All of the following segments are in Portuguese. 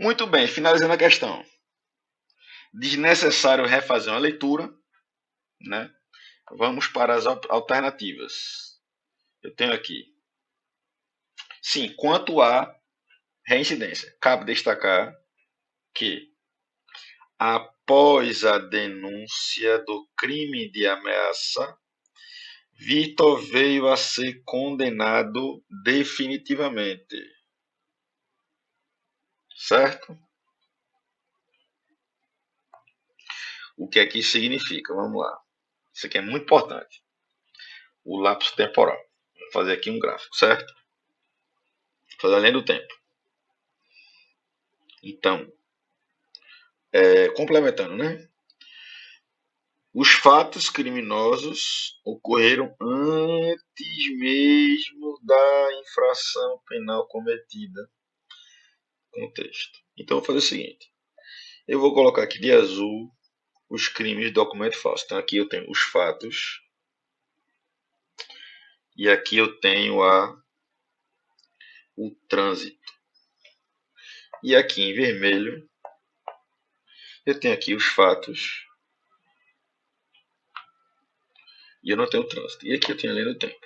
Muito bem, finalizando a questão. Desnecessário refazer uma leitura, né? Vamos para as alternativas. Eu tenho aqui. Sim, quanto à reincidência, cabe destacar que, após a denúncia do crime de ameaça, Vitor veio a ser condenado definitivamente. Certo? O que aqui significa? Vamos lá. Isso aqui é muito importante. O lapso temporal. Vou fazer aqui um gráfico, certo? Vou fazer além do tempo. Então, complementando, né? Os fatos criminosos ocorreram antes mesmo da infração penal cometida. Contexto. Então, vou fazer o seguinte. Eu vou colocar aqui de azul os crimes de documento falso. Então, aqui eu tenho os fatos. E aqui eu tenho o trânsito. E aqui em vermelho, eu tenho aqui os fatos. E eu não tenho o trânsito. E aqui eu tenho a linha do tempo.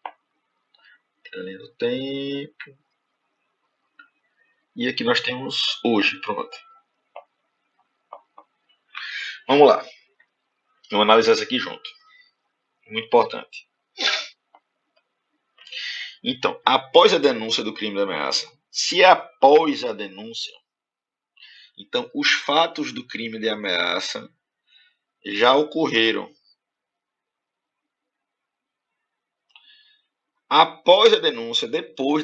A linha do tempo. E aqui nós temos hoje, pronto. Vamos lá. Vamos analisar isso aqui junto. Muito importante. Então, após a denúncia do crime de ameaça, se é após a denúncia, então os fatos do crime de ameaça já ocorreram. Após a denúncia, depois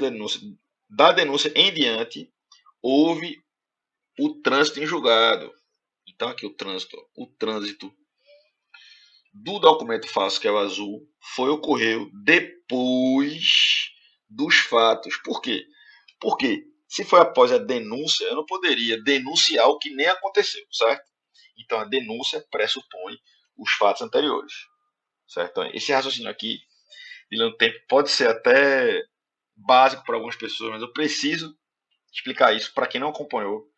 da denúncia em diante, houve o trânsito em julgado. Então, aqui o trânsito do documento falso, que é o azul, ocorreu depois dos fatos. Por quê? Porque se foi após a denúncia, eu não poderia denunciar o que nem aconteceu, certo? Então, a denúncia pressupõe os fatos anteriores, certo? Então, esse raciocínio aqui, de longo tempo, pode ser até básico para algumas pessoas, mas eu preciso explicar isso para quem não acompanhou,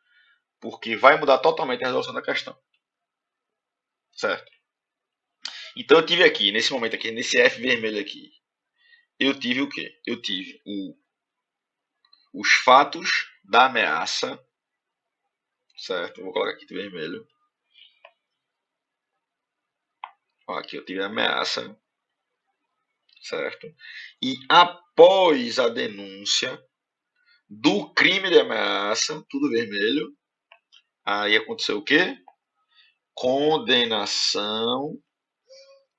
porque vai mudar totalmente a resolução da questão, certo? Então eu tive aqui, nesse momento aqui, nesse F vermelho aqui, eu tive o quê? Eu tive os fatos da ameaça, certo? Eu vou colocar aqui de vermelho. Ó, aqui eu tive a ameaça, certo? E após a denúncia do crime de ameaça, tudo vermelho, aí aconteceu o quê? Condenação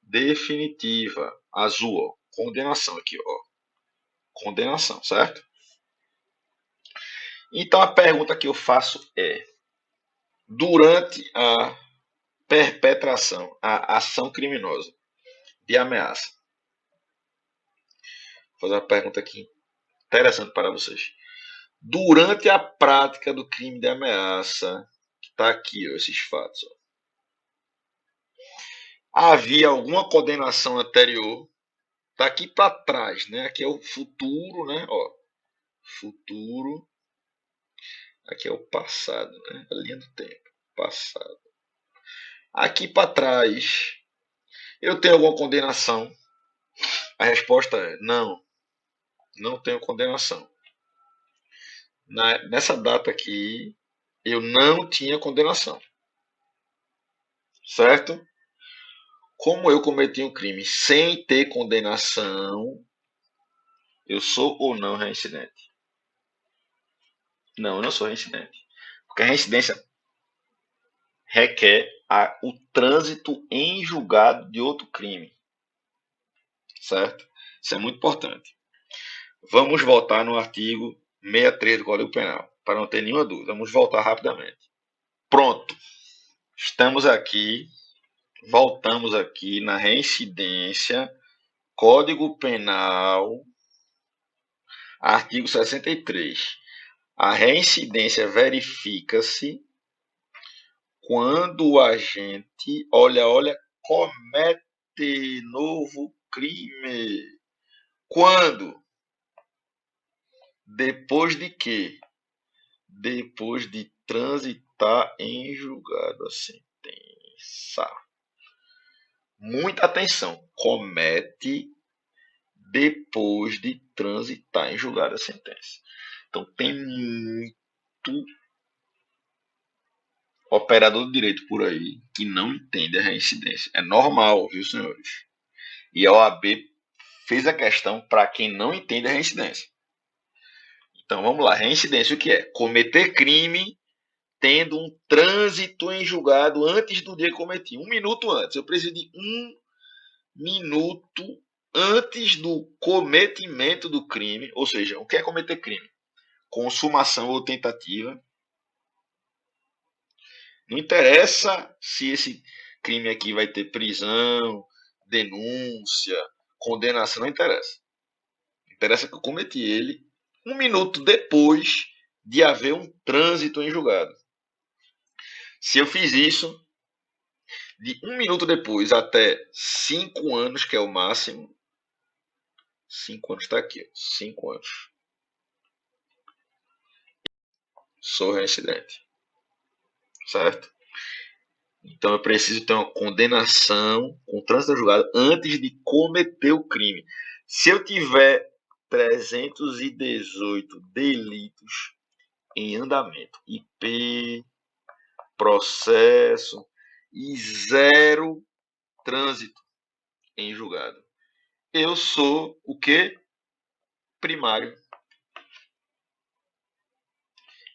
definitiva, azul, ó. Condenação aqui, ó. Condenação, certo? Então a pergunta que eu faço é: durante a perpetração, a ação criminosa de ameaça, vou fazer uma pergunta aqui interessante para vocês. Durante a prática do crime de ameaça, que está aqui, ó, esses fatos, ó, havia alguma condenação anterior? Está aqui para trás, né? Aqui é o futuro, né? Ó, futuro. Aqui é o passado, né? A linha do tempo. Passado. Aqui para trás, eu tenho alguma condenação? A resposta é não. Não tenho condenação. Nessa data aqui, eu não tinha condenação. Certo? Como eu cometi um crime sem ter condenação, eu sou ou não reincidente? Não, eu não sou reincidente. Porque a reincidência requer o trânsito em julgado de outro crime. Certo? Isso é muito importante. Vamos voltar no artigo 63 do Código Penal, para não ter nenhuma dúvida. Vamos voltar rapidamente. Pronto. Estamos aqui, voltamos aqui na reincidência, Código Penal, artigo 63. A reincidência verifica-se quando o agente, comete novo crime. Quando? Depois de quê? depois de transitar em julgado a sentença. Muita atenção. Comete depois de transitar em julgado a sentença. Então tem muito operador de direito por aí que não entende a reincidência. É normal, viu, senhores? E a OAB fez a questão para quem não entende a reincidência. Então vamos lá, reincidência o que é? Cometer crime tendo um trânsito em julgado antes do dia que cometi. 1 minuto antes. Eu preciso de 1 minuto antes do cometimento do crime. Ou seja, o que é cometer crime? Consumação ou tentativa. Não interessa se esse crime aqui vai ter prisão, denúncia, condenação, não interessa. Interessa que eu cometi ele 1 minuto depois de haver um trânsito em julgado. Se eu fiz isso, de 1 minuto depois até 5 anos, que é o máximo. 5 anos está aqui, 5 anos. Sou reincidente. Certo? Então eu preciso ter uma condenação com trânsito julgado antes de cometer o crime. Se eu tiver 318 delitos em andamento, IP, processo e 0 trânsito em julgado, eu sou o que? Primário.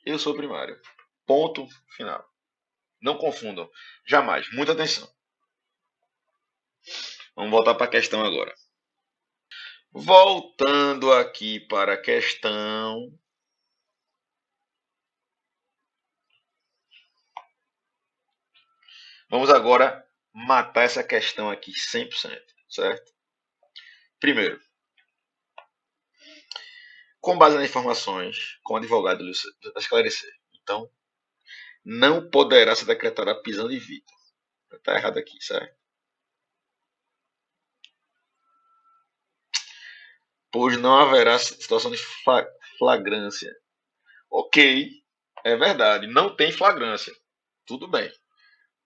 Eu sou primário. Ponto final. Não confundam. Jamais. Muita atenção. Vamos voltar para a questão agora. Voltando aqui para a questão. Vamos agora matar essa questão aqui 100%, certo? Primeiro, com base nas informações, com o advogado Lúcio, para esclarecer. Então, não poderá ser decretada a prisão de Vitor. Está errado aqui, certo? Pois não haverá situação de flagrância. Ok, é verdade, não tem flagrância. Tudo bem.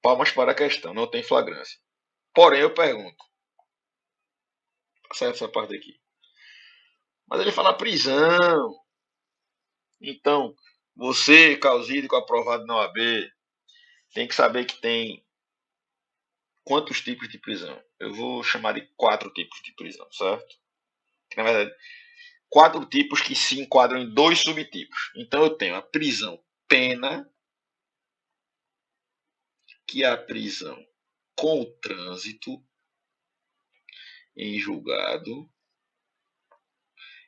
Palmas para a questão, não tem flagrância. Porém, eu pergunto. Tá certo essa parte aqui. Mas ele fala prisão. Então, você, causídico aprovado na OAB, tem que saber que tem quantos tipos de prisão. Eu vou chamar de 4 tipos de prisão, certo? Que, na verdade, 4 tipos que se enquadram em 2 subtipos. Então, eu tenho a prisão pena, que é a prisão com o trânsito em julgado.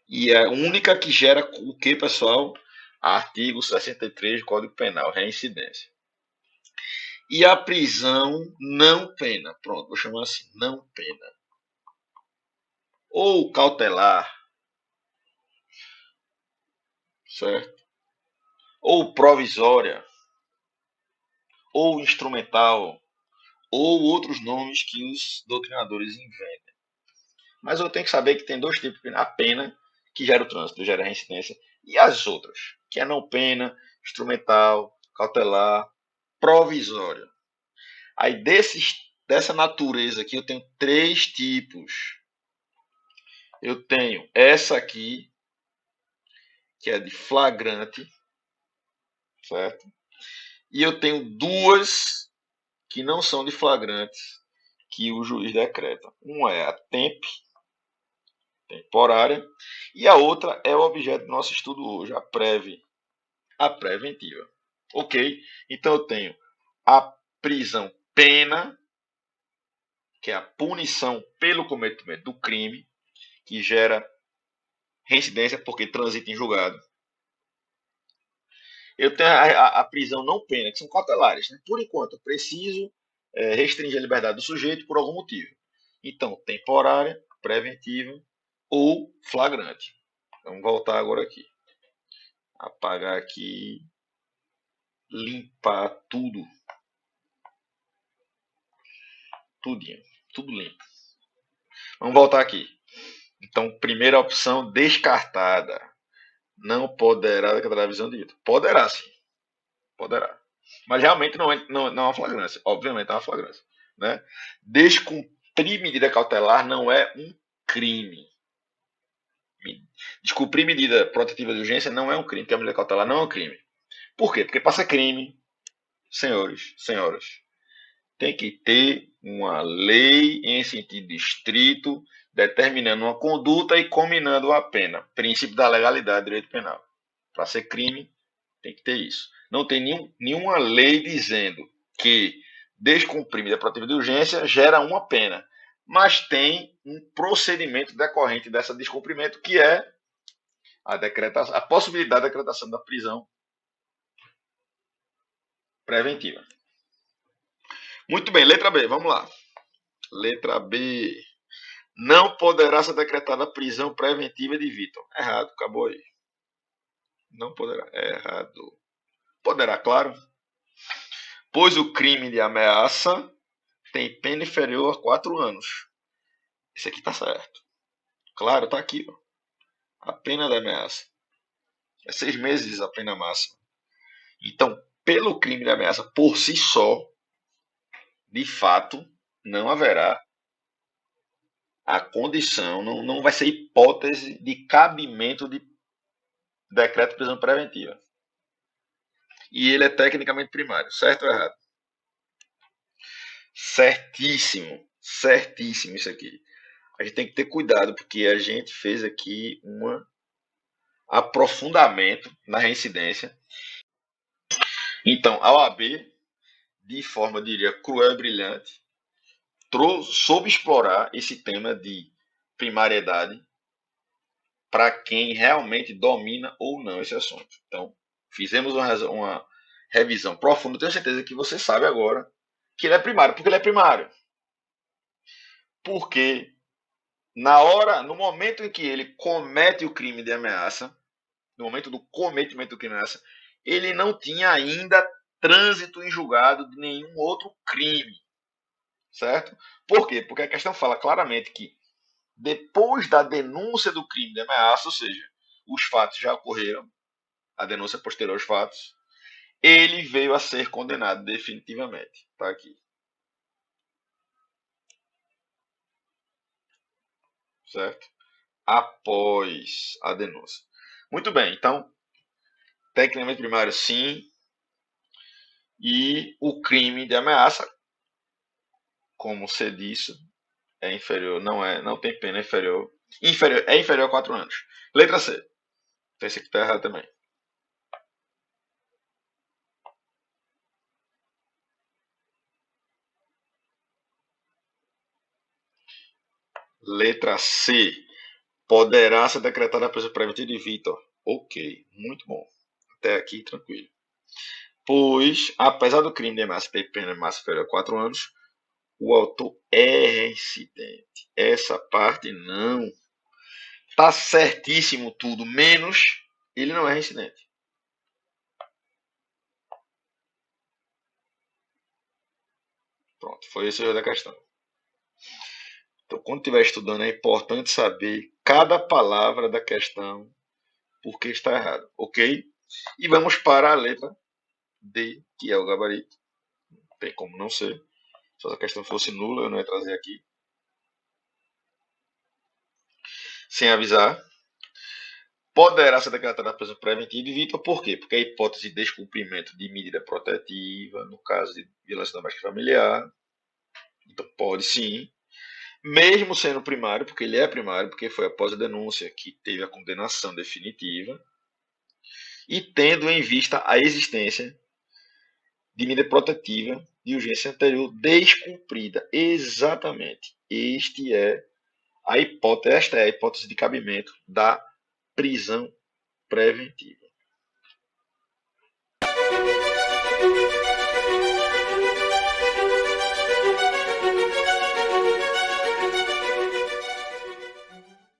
E é a única que gera o que, pessoal? Artigo 63 do Código Penal, reincidência. E a prisão não pena. Pronto, vou chamar assim, não pena. Ou cautelar, certo? Ou provisória, ou instrumental, ou outros nomes que os doutrinadores inventem. Mas eu tenho que saber que tem 2 tipos de pena. A pena, que gera o trânsito, gera a reincidência, e as outras, que é não pena, instrumental, cautelar, provisória. Aí dessa natureza aqui eu tenho 3 tipos. Eu tenho essa aqui, que é de flagrante, certo? E eu tenho 2 que não são de flagrantes, que o juiz decreta. Uma é a temporária, e a outra é o objeto do nosso estudo hoje, a preventiva. Ok? Então eu tenho a prisão pena, que é a punição pelo cometimento do crime, que gera reincidência porque transita em julgado. Eu tenho a prisão não pena, que são cautelares. Né? Por enquanto, eu preciso restringir a liberdade do sujeito por algum motivo. Então, temporária, preventiva ou flagrante. Vamos voltar agora aqui. Apagar aqui. Limpar tudo. Tudinho. Tudo limpo. Vamos voltar aqui. Então, primeira opção descartada. não poderá decretar a prisão de Vitor. Poderá, sim. Poderá. Mas realmente não é uma flagrância. Obviamente é uma flagrância. Né? Descumprir medida cautelar não é um crime. Descumprir medida protetiva de urgência não é um crime, porque a medida cautelar não é um crime. Por quê? Porque para ser crime, senhoras, tem que ter uma lei em sentido estrito, determinando uma conduta e combinando a pena. Princípio da legalidade do direito penal. Para ser crime, tem que ter isso. Não tem nenhuma lei dizendo que descumprir medida protetiva de urgência gera uma pena. Mas tem um procedimento decorrente dessa descumprimento, que é a possibilidade de decretação da prisão preventiva. Muito bem, letra B, vamos lá. Letra B. Não poderá ser decretada a prisão preventiva de Vitor. Errado, acabou aí. Não poderá. Errado. Poderá, claro. Pois o crime de ameaça tem pena inferior a 4 anos. Esse aqui tá certo. Claro, tá aqui. Ó. A pena da ameaça. É 6 meses a pena máxima. Então, pelo crime de ameaça por si só, de fato, não haverá a condição, não vai ser hipótese de cabimento de decreto de prisão preventiva. E ele é tecnicamente primário, certo ou errado? Certíssimo, certíssimo isso aqui. A gente tem que ter cuidado, porque a gente fez aqui um aprofundamento na reincidência. Então, a OAB, de forma, diria, cruel e brilhante, soube explorar esse tema de primariedade para quem realmente domina ou não esse assunto. Então, fizemos uma revisão profunda. Tenho certeza que você sabe agora que ele é primário. Por que ele é primário? Porque no momento em que ele comete o crime de ameaça, no momento do cometimento do crime de ameaça, ele não tinha ainda trânsito em julgado de nenhum outro crime. Certo? Por quê? Porque a questão fala claramente que depois da denúncia do crime de ameaça, ou seja, os fatos já ocorreram, a denúncia posterior aos fatos, ele veio a ser condenado definitivamente. Está aqui. Certo? Após a denúncia. Muito bem, então, tecnicamente primário, sim. E o crime de ameaça, como você disse, é inferior, não tem pena inferior a 4 anos. Letra C. Então esse aqui está errado também. Letra C. Poderá ser decretada a prisão preventiva de Vitor. Ok, muito bom. Até aqui, tranquilo. Pois, apesar do crime de ameaça ter pena máxima inferior a 4 anos, o autor é reincidente. Essa parte não. Tá certíssimo tudo, menos ele não é reincidente. Pronto, foi esse o da questão. Então, quando estiver estudando, é importante saber cada palavra da questão, porque está errado, ok? E vamos para a letra D, que é o gabarito. Não tem como não ser. Se a questão fosse nula, eu não ia trazer aqui. Sem avisar. Poderá ser decretada a prisão preventiva de Vitor, por quê? Porque a hipótese de descumprimento de medida protetiva, no caso de violência doméstica familiar, então pode sim, mesmo sendo primário, porque ele é primário, porque foi após a denúncia que teve a condenação definitiva, e tendo em vista a existência de medida protetiva de urgência anterior descumprida. Exatamente. Esta é a hipótese de cabimento da prisão preventiva.